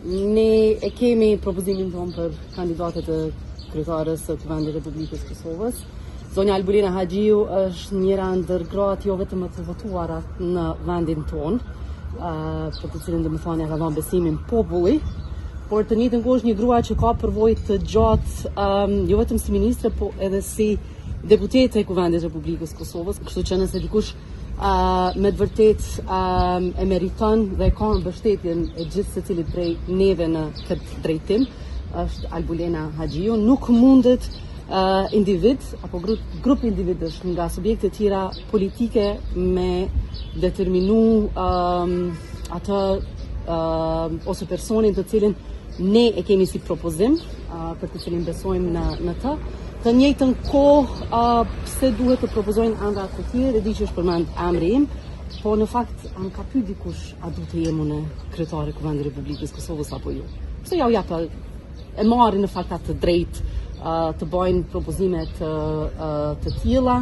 Ne e kemi propozimin tonë për kandidatet e kryetarës së Kuvendit Republikës Kosovës. Zonja Albulina Haxhiu është njëra ndër gratë jo vetëm të votuara në vendin tonë, për të cilën domethënë ka dhënë besimin populli, por të njëjtën kohë është një grua që ka përvojë të gjatë jo vetëm si ministre, po edhe si deputete e Kuvendit Republikës Kosovës, kështu që nëse dikush me të vërtet e meriton dhe ka mbështetjen e gjithë secilit prej neve në këtë drejtim, është Albulina Haxhiu. Nuk mundet individ apo grup individësh nga subjekte tjera politike me determinu atë ose personin të cilin ne e kemi si propozim, për të cilin besojmë në të. Të njëjtën kohë pse duhet të propozojnë ëndra të tjerë, e di që është përmend emri im, po në fakt an ka pyet dikush a du të jem unë kryetare e Kuvendit Republikës Kosovës apo jo. Pse ja u jap e marrin në fakt atë drejt të bëjnë propozime të tilla.